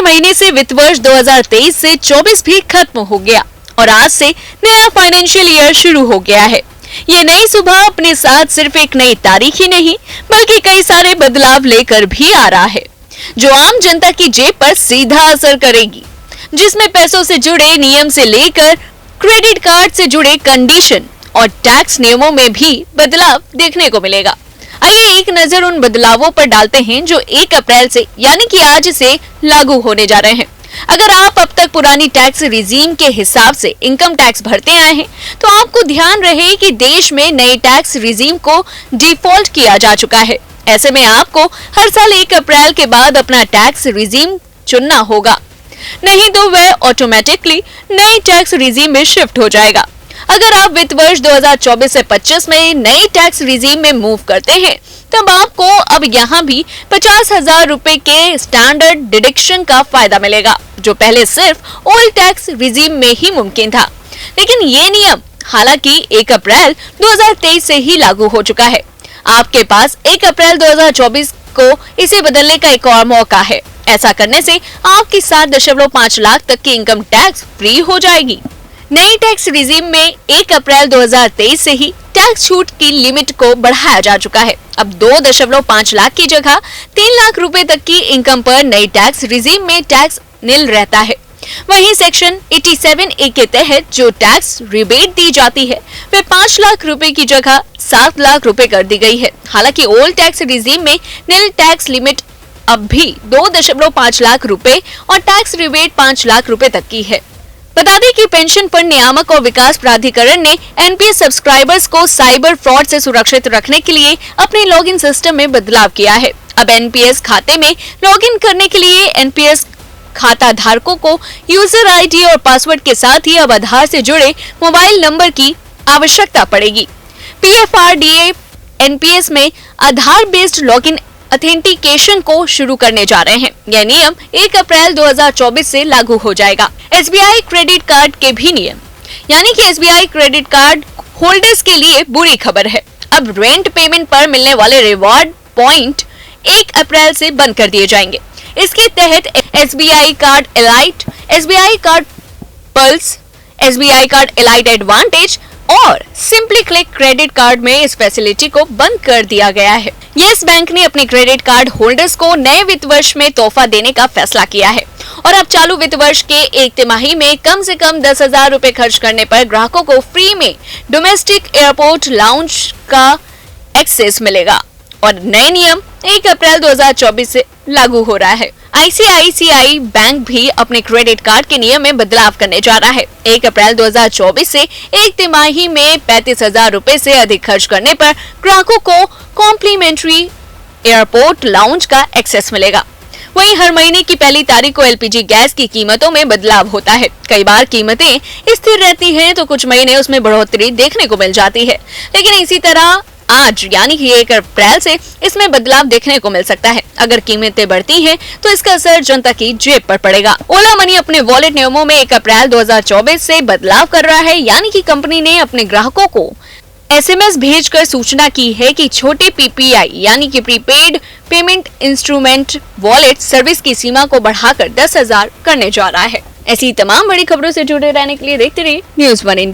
महीने से वित्त वर्ष 2023 से 24 भी खत्म हो गया और आज से नया फाइनेंशियल ईयर शुरू हो गया है। ये नई सुबह अपने साथ सिर्फ एक नई तारीख ही नहीं बल्कि कई सारे बदलाव लेकर भी आ रहा है, जो आम जनता की जेब पर सीधा असर करेगी, जिसमें पैसों से जुड़े नियम से लेकर क्रेडिट कार्ड से जुड़े कंडीशन और टैक्स नियमों में भी बदलाव देखने को मिलेगा। आइए एक नजर उन बदलावों पर डालते हैं जो 1 अप्रैल से यानी कि आज से लागू होने जा रहे हैं। अगर आप अब तक पुरानी टैक्स रिजीम के हिसाब से इनकम टैक्स भरते आए हैं तो आपको ध्यान रहे कि देश में नए टैक्स रिजीम को डिफॉल्ट किया जा चुका है। ऐसे में आपको हर साल 1 अप्रैल के बाद अपना टैक्स रिजीम चुनना होगा, नहीं तो वह ऑटोमेटिकली नए टैक्स रिजीम में शिफ्ट हो जाएगा। अगर आप वित्त वर्ष 2024 से 25 में नई टैक्स रिजीम में मूव करते हैं तब आपको अब यहाँ भी 50,000 रुपए के स्टैंडर्ड डिडक्शन का फायदा मिलेगा, जो पहले सिर्फ ओल्ड टैक्स रिजीम में ही मुमकिन था। लेकिन ये नियम हालांकि 1 अप्रैल 2023 से ही लागू हो चुका है। आपके पास 1 अप्रैल 2024 को इसे बदलने का एक और मौका है। ऐसा करने से आपकी 7.5 लाख तक की इनकम टैक्स फ्री हो जाएगी। नई टैक्स रिजीम में 1 अप्रैल 2023 से ही टैक्स छूट की लिमिट को बढ़ाया जा चुका है। अब 2.5 लाख की जगह 3 लाख रुपए तक की इनकम पर नई टैक्स रिजीम में टैक्स निल रहता है। वहीं सेक्शन 87A के तहत जो टैक्स रिबेट दी जाती है वह 5 लाख रुपए की जगह 7 लाख रुपए कर दी गई है। हालांकि ओल्ड टैक्स रिजीम में निल टैक्स लिमिट अब भी 2.5 लाख रुपए और टैक्स रिबेट 5 लाख रुपए तक की है। बता दें कि पेंशन फंड नियामक और विकास प्राधिकरण ने एनपीएस सब्सक्राइबर्स को साइबर फ्रॉड से सुरक्षित रखने के लिए अपने लॉगिन सिस्टम में बदलाव किया है। अब एनपीएस खाते में लॉगिन करने के लिए एनपीएस खाता धारकों को यूजर आईडी और पासवर्ड के साथ ही अब आधार से जुड़े मोबाइल नंबर की आवश्यकता पड़ेगी। पीएफआरडीए एनपीएस में आधार बेस्ड लॉगिन ऑथेंटिकेशन को शुरू करने जा रहे हैं। यह नियम 1 अप्रैल 2024 से लागू हो जाएगा। एसबीआई क्रेडिट कार्ड के भी नियम, यानी कि एसबीआई क्रेडिट कार्ड होल्डर्स के लिए बुरी खबर है। अब रेंट पेमेंट पर मिलने वाले रिवॉर्ड पॉइंट 1 अप्रैल से बंद कर दिए जाएंगे। इसके तहत SBI card elite, SBI card pulse, SBI card elite advantage और सिंपली क्लिक क्रेडिट कार्ड में इस फैसिलिटी को बंद कर दिया गया है। यस बैंक ने अपने क्रेडिट कार्ड होल्डर्स को नए वित्त वर्ष में तोहफा देने का फैसला किया है और अब चालू वित्त वर्ष के 1 तिमाही में कम से कम 10,000 रुपए खर्च करने पर ग्राहकों को फ्री में डोमेस्टिक एयरपोर्ट लाउंज का एक्सेस मिलेगा और नए नियम 1 अप्रैल 2024 से लागू हो रहा है। आईसीआईसीआई बैंक भी अपने क्रेडिट कार्ड के नियम में बदलाव करने जा रहा है। 1 अप्रैल 2024 से 1 तिमाही में 35,000 रुपए से अधिक खर्च करने पर ग्राहकों को कॉम्प्लीमेंट्री एयरपोर्ट लाउंज का एक्सेस मिलेगा। वहीं हर महीने की पहली तारीख को एलपीजी गैस की कीमतों में बदलाव होता है। कई बार कीमतें स्थिर रहती हैं तो कुछ महीने उसमें बढ़ोतरी देखने को मिल जाती है, लेकिन इसी तरह आज यानी कि 1 अप्रैल से इसमें बदलाव देखने को मिल सकता है। अगर कीमतें बढ़ती हैं तो इसका असर जनता की जेब पर पड़ेगा। ओला मनी अपने वॉलेट नियमों में 1 अप्रैल 2024 से बदलाव कर रहा है, यानी कि कंपनी ने अपने ग्राहकों को एसएमएस भेजकर सूचना की है कि छोटे पीपीआई यानी कि prepaid payment instrument wallet service की सीमा को बढ़ाकर 10,000 करने जा रहा है। ऐसी तमाम बड़ी खबरों से जुड़े रहने के लिए देखते रहिए न्यूज़ 1 इंडिया।